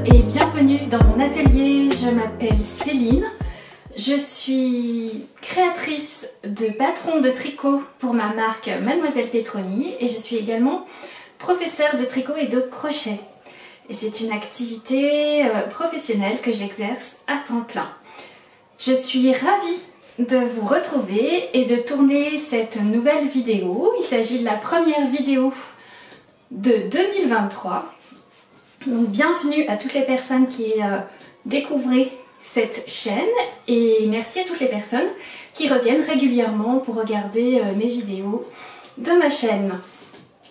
et bienvenue dans mon atelier. Je m'appelle Céline. Je suis créatrice de patrons de tricot pour ma marque Mademoiselle Petroni et je suis également professeure de tricot et de crochet. Et c'est une activité professionnelle que j'exerce à temps plein. Je suis ravie de vous retrouver et de tourner cette nouvelle vidéo. Il s'agit de la première vidéo de 2023. Donc bienvenue à toutes les personnes qui découvrent cette chaîne et merci à toutes les personnes qui reviennent régulièrement pour regarder mes vidéos de ma chaîne.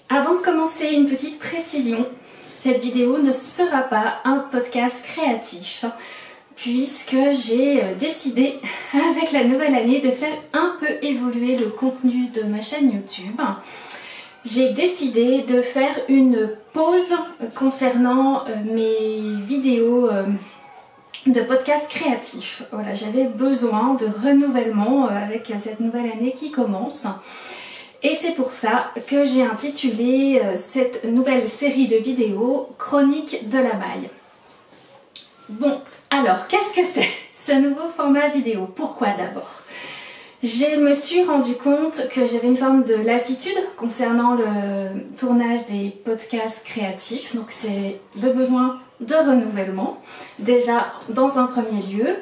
Avant de commencer, une petite précision. Cette vidéo ne sera pas un podcast créatif puisque j'ai décidé avec la nouvelle année de faire un peu évoluer le contenu de ma chaîne YouTube. J'ai décidé de faire une pause concernant mes vidéos de podcast créatifs. Voilà, j'avais besoin de renouvellement avec cette nouvelle année qui commence. Et c'est pour ça que j'ai intitulé cette nouvelle série de vidéos Chronique de la maille. Bon, alors qu'est-ce que c'est ce nouveau format vidéo? Pourquoi d'abord? Je me suis rendu compte que j'avais une forme de lassitude concernant le tournage des podcasts créatifs. Donc c'est le besoin de renouvellement, déjà dans un premier lieu.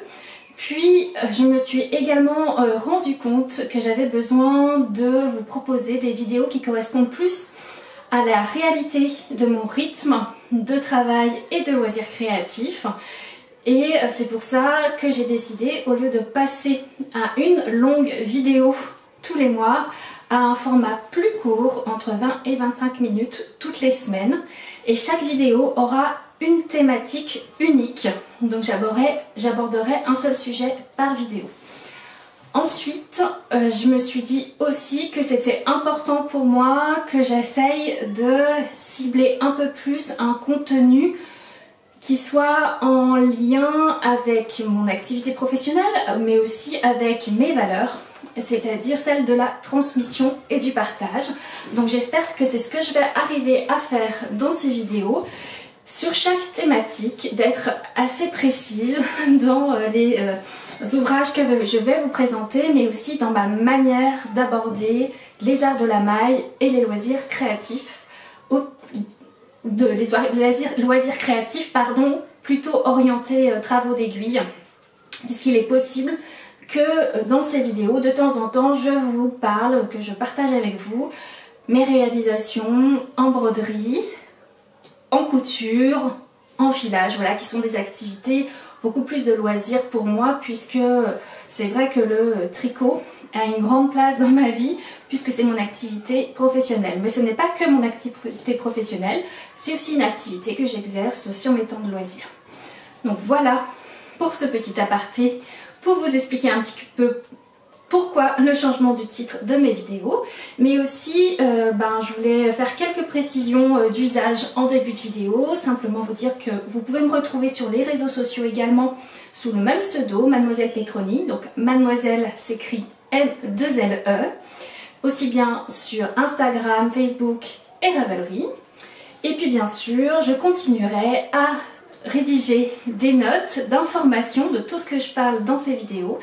Puis je me suis également rendu compte que j'avais besoin de vous proposer des vidéos qui correspondent plus à la réalité de mon rythme de travail et de loisirs créatifs. Et c'est pour ça que j'ai décidé, au lieu de passer à une longue vidéo tous les mois, à un format plus court, entre 20 et 25 minutes toutes les semaines. Et chaque vidéo aura une thématique unique. Donc j'aborderai un seul sujet par vidéo. Ensuite, je me suis dit aussi que c'était important pour moi que j'essaye de cibler un peu plus un contenu qui soit en lien avec mon activité professionnelle, mais aussi avec mes valeurs, c'est-à-dire celle de la transmission et du partage. Donc j'espère que c'est ce que je vais arriver à faire dans ces vidéos, sur chaque thématique, d'être assez précise dans les ouvrages que je vais vous présenter, mais aussi dans ma manière d'aborder les arts de la maille et les loisirs créatifs, loisirs créatifs, plutôt orientés travaux d'aiguille, puisqu'il est possible que dans ces vidéos, de temps en temps, je vous parle, que je partage avec vous mes réalisations en broderie, en couture, en filage, voilà, qui sont des activités beaucoup plus de loisirs pour moi, puisque c'est vrai que le tricot a une grande place dans ma vie, puisque c'est mon activité professionnelle. Mais ce n'est pas que mon activité professionnelle, c'est aussi une activité que j'exerce sur mes temps de loisirs. Donc voilà pour ce petit aparté, pour vous expliquer un petit peu pourquoi le changement du titre de mes vidéos, mais aussi je voulais faire quelques précisions d'usage en début de vidéo, simplement vous dire que vous pouvez me retrouver sur les réseaux sociaux également sous le même pseudo, Mademoiselle Petroni, donc Mademoiselle s'écrit M2LE, aussi bien sur Instagram, Facebook et Ravelry. Et puis bien sûr, je continuerai à rédiger des notes d'information de tout ce que je parle dans ces vidéos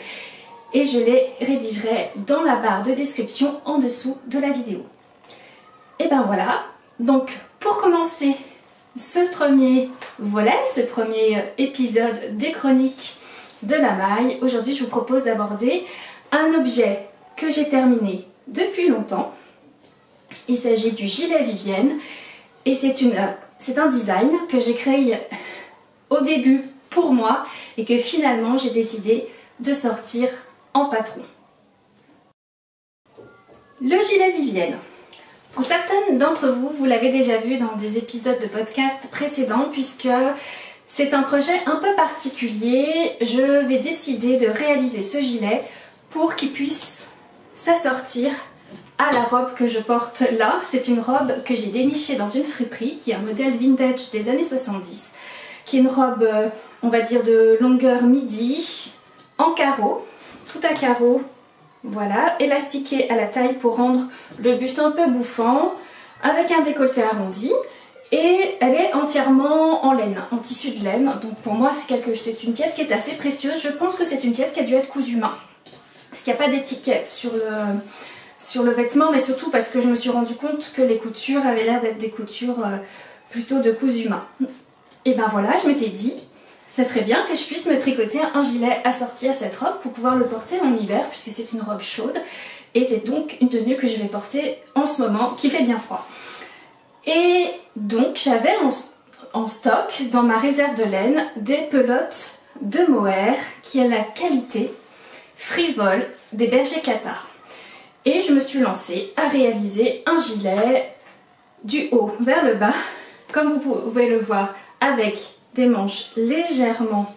et je les rédigerai dans la barre de description en dessous de la vidéo. Et ben voilà, donc pour commencer ce premier volet, ce premier épisode des chroniques de la maille, aujourd'hui je vous propose d'aborder un objet que j'ai terminé depuis longtemps. Il s'agit du gilet Vivienne et c'est un design que j'ai créé au début pour moi et que finalement j'ai décidé de sortir en patron. Le gilet Vivienne. Pour certaines d'entre vous, vous l'avez déjà vu dans des épisodes de podcast précédents puisque c'est un projet un peu particulier. Je vais décider de réaliser ce gilet pour qu'il puisse s'assortir à la robe que je porte là. C'est une robe que j'ai dénichée dans une friperie qui est un modèle vintage des années 70, qui est une robe, on va dire, de longueur midi, en carreaux, tout à carreaux, voilà, élastiquée à la taille pour rendre le buste un peu bouffant, avec un décolleté arrondi Et elle est entièrement en laine, en tissu de laine. Donc pour moi c'est une pièce qui est assez précieuse. Je pense que c'est une pièce qui a dû être cousue main. Parce qu'il n'y a pas d'étiquette sur le vêtement, mais surtout parce que je me suis rendu compte que les coutures avaient l'air d'être des coutures plutôt de cousu main. Et ben voilà, je m'étais dit, ça serait bien que je puisse me tricoter un gilet assorti à cette robe pour pouvoir le porter en hiver, puisque c'est une robe chaude. Et c'est donc une tenue que je vais porter en ce moment, qui fait bien froid. Et donc j'avais en stock dans ma réserve de laine des pelotes de mohair qui a la qualité frivole des bergers cathares. Et je me suis lancée à réaliser un gilet du haut vers le bas, comme vous pouvez le voir, avec des manches légèrement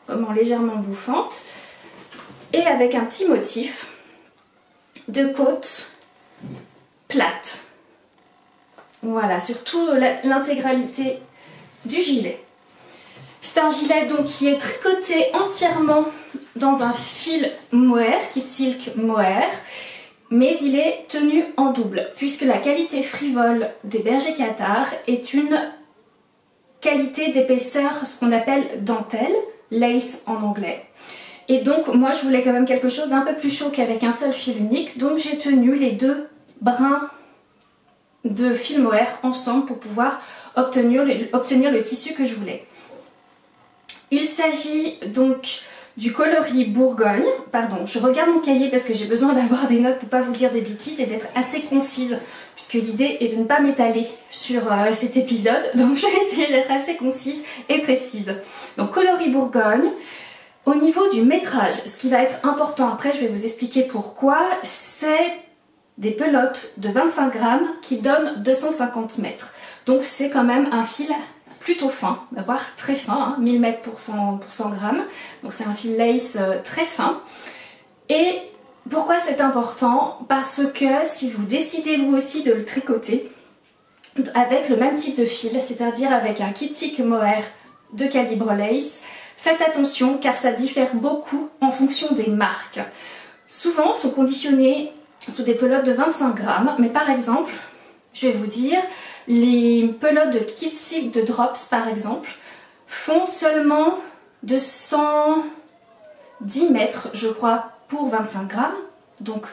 bouffantes et avec un petit motif de côte plate. Voilà, sur toute l'intégralité du gilet. C'est un gilet donc qui est tricoté entièrement dans un fil mohair, Kid Silk mohair, mais il est tenu en double, puisque la qualité frivole des bergers cathares est une qualité d'épaisseur, ce qu'on appelle dentelle, lace en anglais. Et donc moi je voulais quand même quelque chose d'un peu plus chaud qu'avec un seul fil unique, donc j'ai tenu les deux brins de fil mohair ensemble pour pouvoir obtenir le tissu que je voulais. Il s'agit donc du coloris Bourgogne. Pardon, je regarde mon cahier parce que j'ai besoin d'avoir des notes pour ne pas vous dire des bêtises et d'être assez concise, puisque l'idée est de ne pas m'étaler sur cet épisode, donc je vais essayer d'être assez concise et précise. Donc coloris Bourgogne. Au niveau du métrage, ce qui va être important, après je vais vous expliquer pourquoi, c'est des pelotes de 25 grammes qui donnent 250 mètres. Donc c'est quand même un fil plutôt fin, voire très fin, hein, 1000 mètres pour 100 grammes. Donc c'est un fil lace très fin. Et pourquoi c'est important? Parce que si vous décidez vous aussi de le tricoter avec le même type de fil, c'est-à-dire avec un Kid Silk mohair de calibre lace, faites attention car ça diffère beaucoup en fonction des marques. Souvent sont conditionnés sous des pelotes de 25 grammes, mais par exemple, je vais vous dire, les pelotes de Kid Silk de Drops par exemple font seulement 210 mètres je crois pour 25 grammes, donc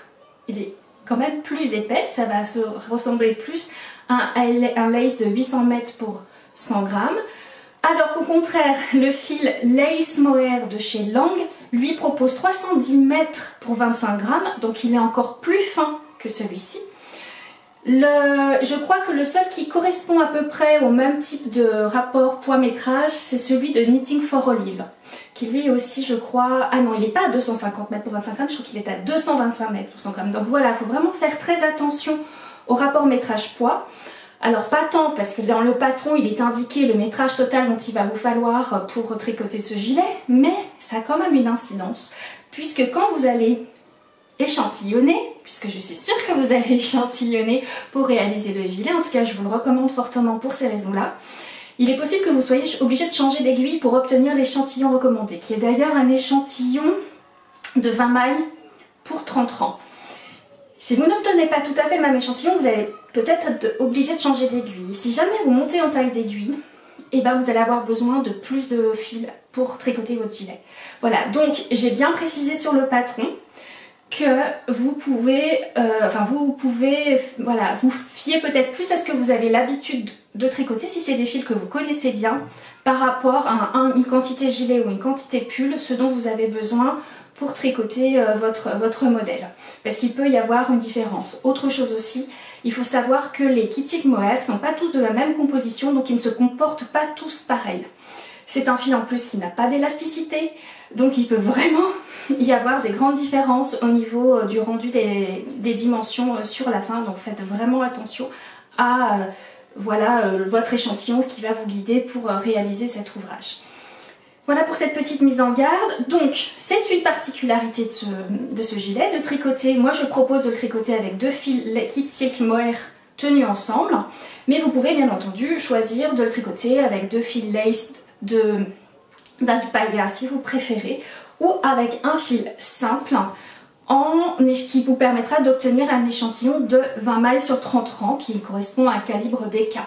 il est quand même plus épais, ça va se ressembler plus à un lace de 800 mètres pour 100 grammes. Alors qu'au contraire, le fil lace mohair de chez Lang lui propose 310 mètres pour 25 grammes, donc il est encore plus fin que celui-ci. Je crois que le seul qui correspond à peu près au même type de rapport poids-métrage, c'est celui de Knitting for Olive, qui lui aussi, je crois... Ah non, il n'est pas à 250 mètres pour 25 grammes, je crois qu'il est à 225 mètres pour 100 grammes. Donc voilà, il faut vraiment faire très attention au rapport métrage-poids. Alors pas tant, parce que dans le patron, il est indiqué le métrage total dont il va vous falloir pour tricoter ce gilet, mais ça a quand même une incidence, puisque quand vous allez échantillonner, puisque je suis sûre que vous allez échantillonner pour réaliser le gilet, en tout cas je vous le recommande fortement pour ces raisons-là, il est possible que vous soyez obligé de changer d'aiguille pour obtenir l'échantillon recommandé, qui est d'ailleurs un échantillon de 20 mailles pour 30 rangs. Si vous n'obtenez pas tout à fait le même échantillon, vous allez peut-être être obligé de changer d'aiguille. Si jamais vous montez en taille d'aiguille, et ben vous allez avoir besoin de plus de fil pour tricoter votre gilet. Voilà, donc j'ai bien précisé sur le patron que vous pouvez, voilà, vous fier peut-être plus à ce que vous avez l'habitude de tricoter, si c'est des fils que vous connaissez bien, par rapport à une quantité gilet ou une quantité pull, ce dont vous avez besoin pour tricoter votre modèle. Parce qu'il peut y avoir une différence. Autre chose aussi, il faut savoir que les Kid Silk mohair ne sont pas tous de la même composition, donc ils ne se comportent pas tous pareil. C'est un fil en plus qui n'a pas d'élasticité, donc il peut vraiment y avoir des grandes différences au niveau du rendu des dimensions sur la fin. Donc faites vraiment attention à votre échantillon, ce qui va vous guider pour réaliser cet ouvrage. Voilà pour cette petite mise en garde. Donc c'est une particularité de ce gilet, de tricoter. Moi je propose de le tricoter avec deux fils Kid Silk mohair tenus ensemble, mais vous pouvez bien entendu choisir de le tricoter avec deux fils lace d'alpaga si vous préférez, ou avec un fil simple qui vous permettra d'obtenir un échantillon de 20 mailles sur 30 rangs qui correspond à un calibre DK.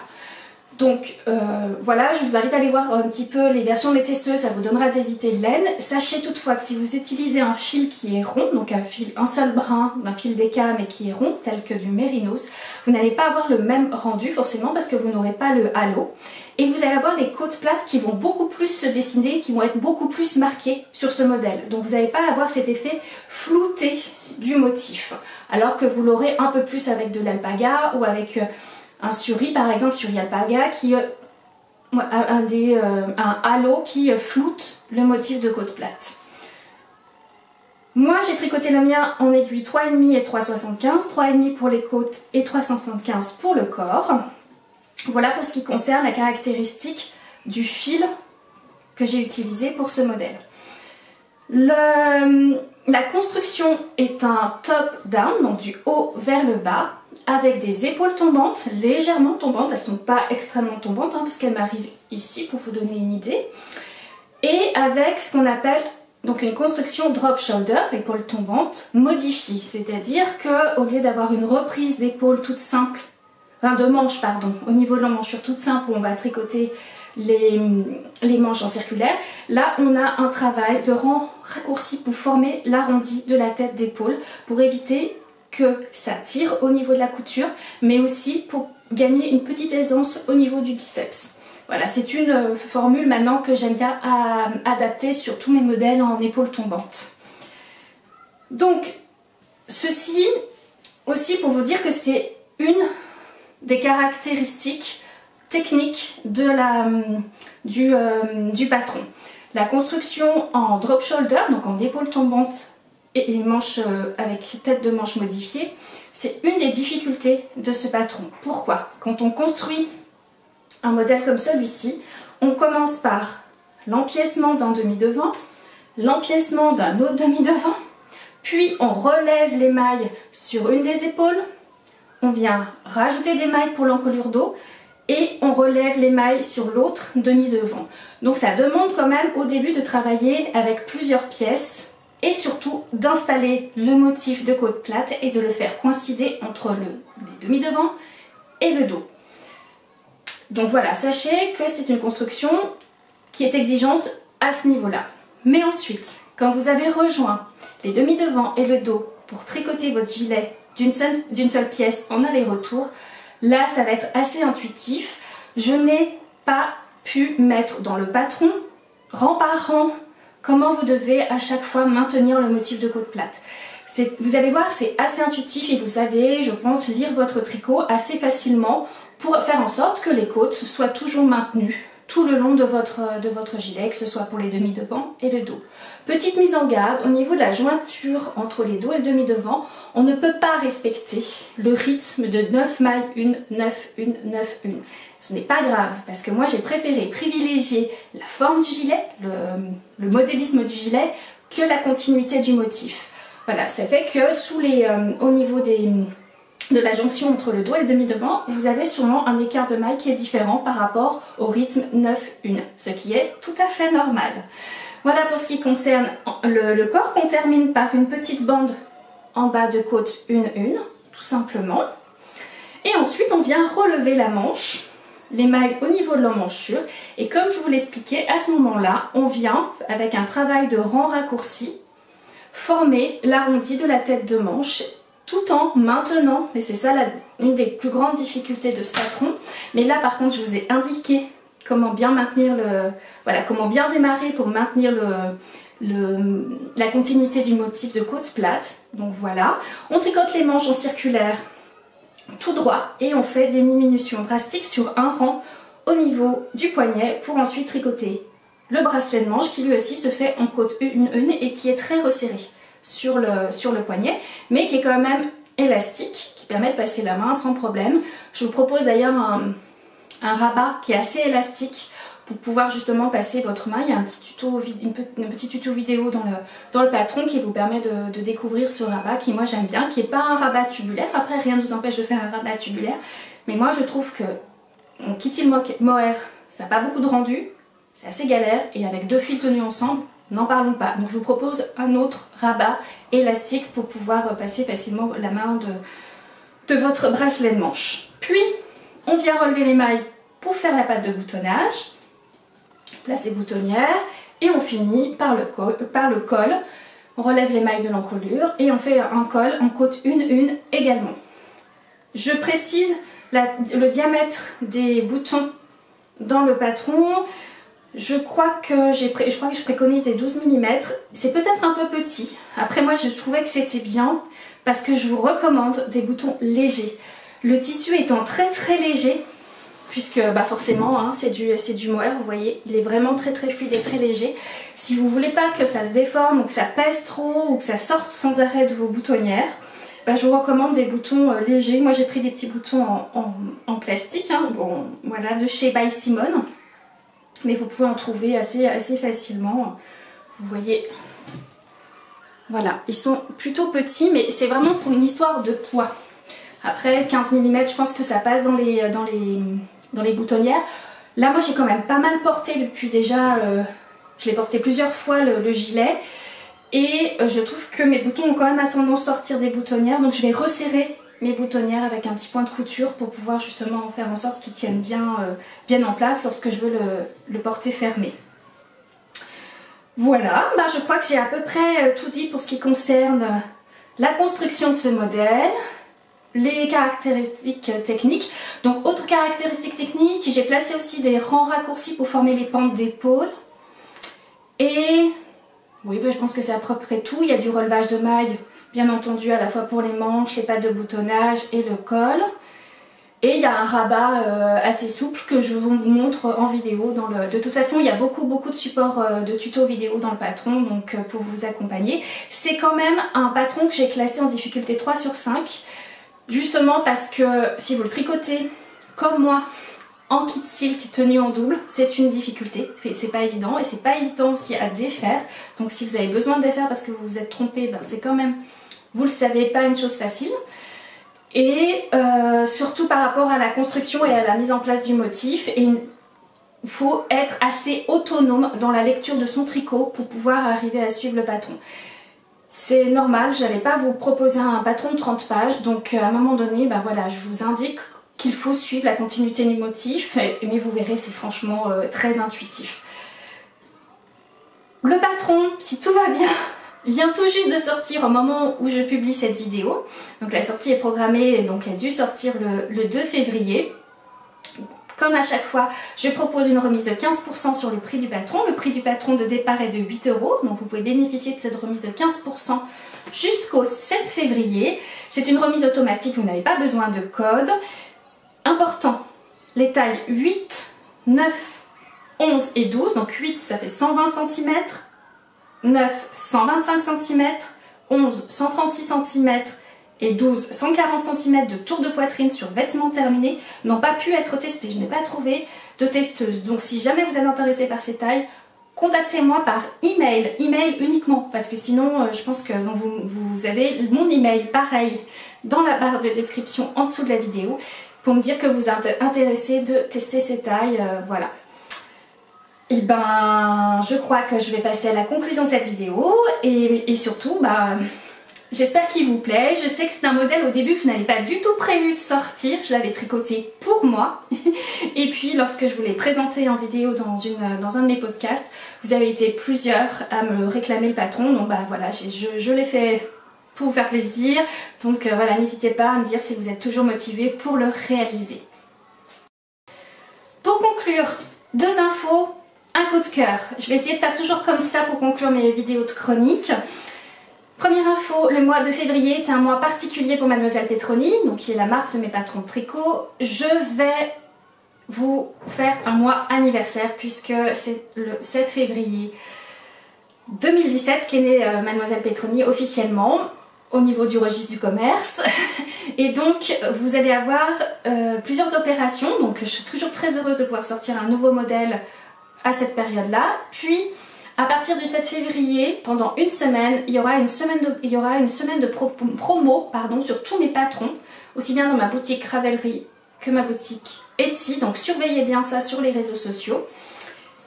Donc voilà, je vous invite à aller voir un petit peu les versions des testeuses, ça vous donnera des idées de laine. Sachez toutefois que si vous utilisez un fil qui est rond, donc un seul brin d'un fil d'éca mais qui est rond, tel que du mérinos, vous n'allez pas avoir le même rendu forcément parce que vous n'aurez pas le halo. Et vous allez avoir les côtes plates qui vont beaucoup plus se dessiner, qui vont être beaucoup plus marquées sur ce modèle. Donc vous n'allez pas avoir cet effet flouté du motif, alors que vous l'aurez un peu plus avec de l'alpaga ou avec un suri, par exemple, suri alpaga, qui un halo qui floute le motif de côte plate. Moi j'ai tricoté le mien en aiguille 3,5 et 3,75, 3,5 pour les côtes et 3,75 pour le corps. Voilà pour ce qui concerne la caractéristique du fil que j'ai utilisé pour ce modèle. La construction est un top-down, donc du haut vers le bas, avec des épaules tombantes, légèrement tombantes, elles ne sont pas extrêmement tombantes, hein, puisqu'elles m'arrivent ici pour vous donner une idée, et avec ce qu'on appelle donc une construction drop shoulder, épaule tombante, modifiée, c'est-à-dire qu'au lieu d'avoir une reprise d'épaule toute simple, enfin de manche pardon, au niveau de l'emmanchure toute simple où on va tricoter les manches en circulaire, là on a un travail de rang raccourci pour former l'arrondi de la tête d'épaule, pour éviter que ça tire au niveau de la couture, mais aussi pour gagner une petite aisance au niveau du biceps. Voilà, c'est une formule maintenant que j'aime bien adapter sur tous mes modèles en épaule tombante. Donc, ceci aussi pour vous dire que c'est une des caractéristiques techniques de du patron. La construction en drop shoulder, donc en épaule tombante, et une manche avec tête de manche modifiée, c'est une des difficultés de ce patron. Pourquoi? Quand on construit un modèle comme celui-ci, on commence par l'empiècement d'un demi-devant, l'empiècement d'un autre demi-devant, puis on relève les mailles sur une des épaules, on vient rajouter des mailles pour l'encolure dos et on relève les mailles sur l'autre demi-devant. Donc ça demande quand même au début de travailler avec plusieurs pièces et surtout d'installer le motif de côte plate et de le faire coïncider entre les demi-devants et le dos. Donc voilà, sachez que c'est une construction qui est exigeante à ce niveau-là. Mais ensuite, quand vous avez rejoint les demi-devants et le dos pour tricoter votre gilet d'une seule pièce en aller-retour, là ça va être assez intuitif. Je n'ai pas pu mettre dans le patron, rang par rang, comment vous devez à chaque fois maintenir le motif de côte plate. Vous allez voir, c'est assez intuitif et vous savez, je pense, lire votre tricot assez facilement pour faire en sorte que les côtes soient toujours maintenues tout le long de votre gilet, que ce soit pour les demi-devants et le dos. Petite mise en garde, au niveau de la jointure entre les dos et le demi-devant, on ne peut pas respecter le rythme de 9 mailles 1, 9, 1, 9, 1. Ce n'est pas grave, parce que moi j'ai préféré privilégier la forme du gilet, le modélisme du gilet, que la continuité du motif. Voilà, ça fait que au niveau de la jonction entre le dos et le demi-devant, vous avez sûrement un écart de maille qui est différent par rapport au rythme 9-1, ce qui est tout à fait normal. Voilà pour ce qui concerne le corps, qu'on termine par une petite bande en bas de côte 1-1, tout simplement. Et ensuite, on vient relever la manche, les mailles au niveau de l'emmanchure. Et comme je vous l'expliquais, à ce moment-là, on vient, avec un travail de rang raccourci, former l'arrondi de la tête de manche, tout en maintenant, et c'est ça une des plus grandes difficultés de ce patron, mais là par contre je vous ai indiqué comment bien maintenir comment bien démarrer pour maintenir la continuité du motif de côte plate. Donc voilà, on tricote les manches en circulaire tout droit et on fait des diminutions drastiques sur un rang au niveau du poignet pour ensuite tricoter le bracelet de manche qui lui aussi se fait en côte 1 et qui est très resserré sur le poignet, mais qui est quand même élastique, qui permet de passer la main sans problème. Je vous propose d'ailleurs un rabat qui est assez élastique pour pouvoir justement passer votre main. Il y a un petit tuto vidéo dans le patron qui vous permet de découvrir ce rabat qui moi j'aime bien, qui n'est pas un rabat tubulaire. Après rien ne vous empêche de faire un rabat tubulaire, mais moi je trouve que mon kitty mohair, ça n'a pas beaucoup de rendu, c'est assez galère, et avec deux fils tenus ensemble, n'en parlons pas. Donc je vous propose un autre rabat élastique pour pouvoir passer facilement la main de votre bracelet de manche. Puis on vient relever les mailles pour faire la pâte de boutonnage. On place les boutonnières et on finit par le col. On relève les mailles de l'encolure et on fait un col, on côte une également. Je précise le diamètre des boutons dans le patron. Je crois que je préconise des 12 mm. C'est peut-être un peu petit. Après moi je trouvais que c'était bien parce que je vous recommande des boutons légers. Le tissu étant très léger, puisque forcément hein, c'est du mohair, vous voyez, il est vraiment très fluide et très léger. Si vous voulez pas que ça se déforme ou que ça pèse trop ou que ça sorte sans arrêt de vos boutonnières, je vous recommande des boutons légers. Moi j'ai pris des petits boutons en plastique, hein, bon, voilà, de chez By Simone. Mais vous pouvez en trouver assez facilement. Vous voyez, voilà, ils sont plutôt petits, mais c'est vraiment pour une histoire de poids. Après 15 mm, je pense que ça passe dans les boutonnières. Là moi j'ai quand même pas mal porté depuis déjà, je l'ai porté plusieurs fois le gilet. Et je trouve que mes boutons ont quand même tendance à sortir des boutonnières. Donc je vais resserrer mes boutonnières avec un petit point de couture pour pouvoir justement faire en sorte qu'ils tiennent bien en place lorsque je veux le porter fermé. Voilà, je crois que j'ai à peu près tout dit pour ce qui concerne la construction de ce modèle. Les caractéristiques techniques. Donc autre caractéristique technique, j'ai placé aussi des rangs raccourcis pour former les pentes d'épaule. Et oui, je pense que c'est à peu près tout. Il y a du relevage de mailles, bien entendu, à la fois pour les manches, les pattes de boutonnage et le col. Et il y a un rabat assez souple que je vous montre en vidéo. De toute façon, il y a beaucoup de supports de tutos vidéo dans le patron, donc pour vous accompagner. C'est quand même un patron que j'ai classé en difficulté 3 sur 5. Justement parce que si vous le tricotez comme moi en kit silk tenu en double, c'est une difficulté, c'est pas évident et c'est pas évident aussi à défaire. Donc si vous avez besoin de défaire parce que vous vous êtes trompé, c'est quand même, vous le savez, pas une chose facile. Et surtout par rapport à la construction et à la mise en place du motif, il faut être assez autonome dans la lecture de son tricot pour pouvoir arriver à suivre le patron. C'est normal, je n'allais pas vous proposer un patron de 30 pages, donc à un moment donné, voilà, je vous indique qu'il faut suivre la continuité du motif, mais vous verrez, c'est franchement très intuitif. Le patron, si tout va bien, vient tout juste de sortir au moment où je publie cette vidéo. Donc la sortie est programmée, donc elle a dû sortir le 2 février. Comme à chaque fois, je propose une remise de 15% sur le prix du patron. Le prix du patron de départ est de 8 €, donc vous pouvez bénéficier de cette remise de 15% jusqu'au 7 février. C'est une remise automatique, vous n'avez pas besoin de code. Important, les tailles 8, 9, 11 et 12, donc 8 ça fait 120 cm, 9 125 cm, 11 136 cm et 12 140 cm de tour de poitrine sur vêtements terminés n'ont pas pu être testés. Je n'ai pas trouvé de testeuse. Donc si jamais vous êtes intéressé par ces tailles, contactez-moi par email uniquement, parce que sinon je pense que vous avez mon email pareil dans la barre de description en dessous de la vidéo pour me dire que vous êtes intéressé de tester ces tailles, voilà. Et je crois que je vais passer à la conclusion de cette vidéo et surtout j'espère qu'il vous plaît. Je sais que c'est un modèle au début que je n'avais pas du tout prévu de sortir, je l'avais tricoté pour moi. Et puis lorsque je vous l'ai présenté en vidéo dans un de mes podcasts, vous avez été plusieurs à me réclamer le patron. Donc voilà, je l'ai fait pour vous faire plaisir. Donc voilà, n'hésitez pas à me dire si vous êtes toujours motivé pour le réaliser. Pour conclure, 2 infos, un coup de cœur. Je vais essayer de faire toujours comme ça pour conclure mes vidéos de chronique. Première info, le mois de février est un mois particulier pour Mademoiselle Petroni, donc qui est la marque de mes patrons de tricot. Je vais vous faire un mois anniversaire puisque c'est le 7 février 2017 qu'est née Mademoiselle Petroni officiellement au niveau du registre du commerce. Et donc vous allez avoir plusieurs opérations, donc je suis toujours très heureuse de pouvoir sortir un nouveau modèle à cette période-là. Puis à partir du 7 février, pendant une semaine, il y aura une semaine de promo sur tous mes patrons, aussi bien dans ma boutique Ravelry que ma boutique Etsy. Donc surveillez bien ça sur les réseaux sociaux.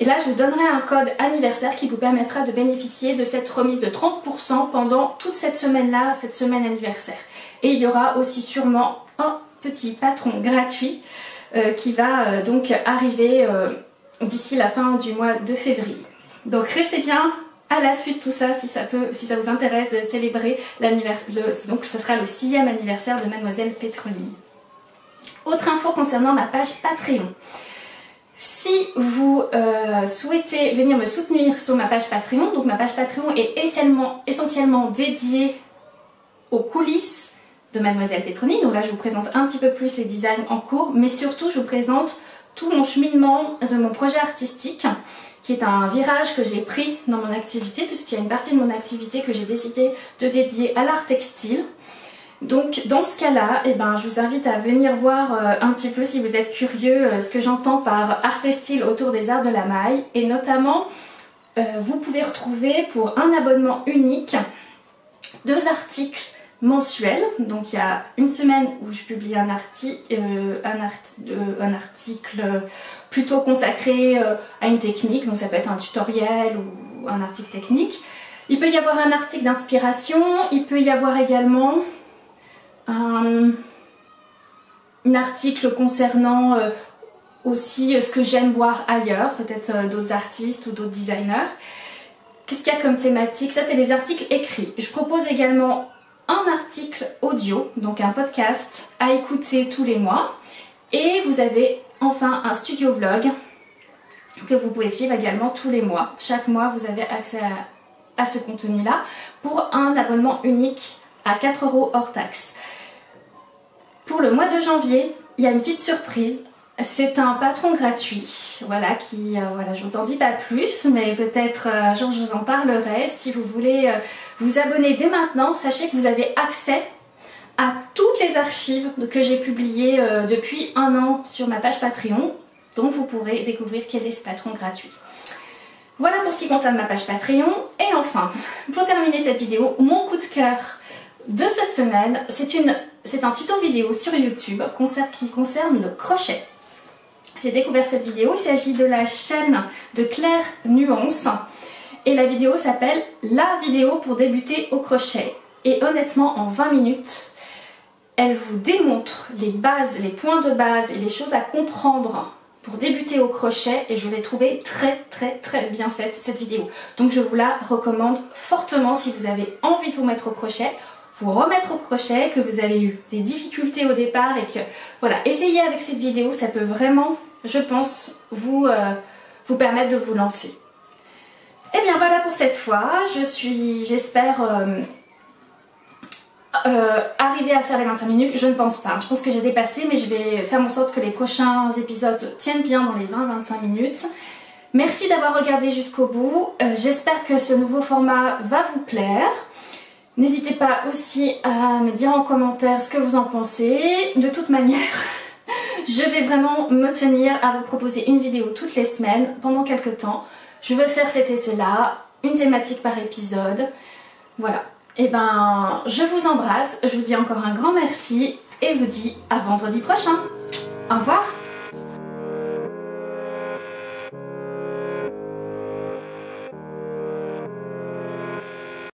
Et là, je vous donnerai un code anniversaire qui vous permettra de bénéficier de cette remise de 30% pendant toute cette semaine-là, cette semaine anniversaire. Et il y aura aussi sûrement un petit patron gratuit qui va donc arriver d'ici la fin du mois de février. Donc restez bien à l'affût de tout ça si ça vous intéresse de célébrer l'anniversaire. Donc ça sera le 6e anniversaire de Mademoiselle Petroni. Autre info concernant ma page Patreon. Si vous souhaitez venir me soutenir sur ma page Patreon, donc ma page Patreon est essentiellement dédiée aux coulisses de Mademoiselle Petroni. Donc là je vous présente un petit peu plus les designs en cours, mais surtout je vous présente tout mon cheminement de mon projet artistique, qui est un virage que j'ai pris dans mon activité, puisqu'il y a une partie de mon activité que j'ai décidé de dédier à l'art textile. Donc dans ce cas-là, je vous invite à venir voir un petit peu, si vous êtes curieux, ce que j'entends par art textile autour des arts de la maille. Et notamment, vous pouvez retrouver pour un abonnement unique 2 articles mensuels. Donc il y a une semaine où je publie un article plutôt consacré à une technique, donc ça peut être un tutoriel ou un article technique. Il peut y avoir un article d'inspiration, il peut y avoir également un article concernant aussi ce que j'aime voir ailleurs, peut-être d'autres artistes ou d'autres designers. Qu'est-ce qu'il y a comme thématique? Ça, c'est les articles écrits. Je propose également un article audio, donc un podcast à écouter tous les mois. Et vous avez enfin un studio vlog que vous pouvez suivre également tous les mois. Chaque mois, vous avez accès à ce contenu-là pour un abonnement unique à 4 € hors taxe. Pour le mois de janvier, il y a une petite surprise. C'est un patron gratuit, voilà, je vous en dis pas plus, mais peut-être un jour je vous en parlerai. Si vous voulez vous abonner dès maintenant, sachez que vous avez accès à toutes les archives que j'ai publiées depuis 1 an sur ma page Patreon. Donc vous pourrez découvrir quel est ce patron gratuit. Voilà pour ce qui concerne ma page Patreon. Et enfin, pour terminer cette vidéo, mon coup de cœur de cette semaine, c'est un tuto vidéo sur YouTube qui concerne le crochet. J'ai découvert cette vidéo, il s'agit de la chaîne de Claire Nuance et la vidéo s'appelle « La vidéo pour débuter au crochet ». Et honnêtement, en 20 minutes, elle vous démontre les bases, les points de base et les choses à comprendre pour débuter au crochet, et je l'ai trouvée très bien faite cette vidéo. Donc je vous la recommande fortement si vous avez envie de vous mettre au crochet, vous remettre au crochet, que vous avez eu des difficultés au départ et que voilà, essayez avec cette vidéo, ça peut vraiment, je pense, vous permettre de vous lancer. Et bien voilà pour cette fois, j'espère arriver à faire les 25 minutes, je ne pense pas. Je pense que j'ai dépassé, mais je vais faire en sorte que les prochains épisodes tiennent bien dans les 20-25 minutes. Merci d'avoir regardé jusqu'au bout, j'espère que ce nouveau format va vous plaire. N'hésitez pas aussi à me dire en commentaire ce que vous en pensez. De toute manière, je vais vraiment me tenir à vous proposer une vidéo toutes les semaines pendant quelques temps. Je veux faire cet essai-là, une thématique par épisode. Voilà. Et je vous embrasse, je vous dis encore un grand merci et vous dis à vendredi prochain. Au revoir.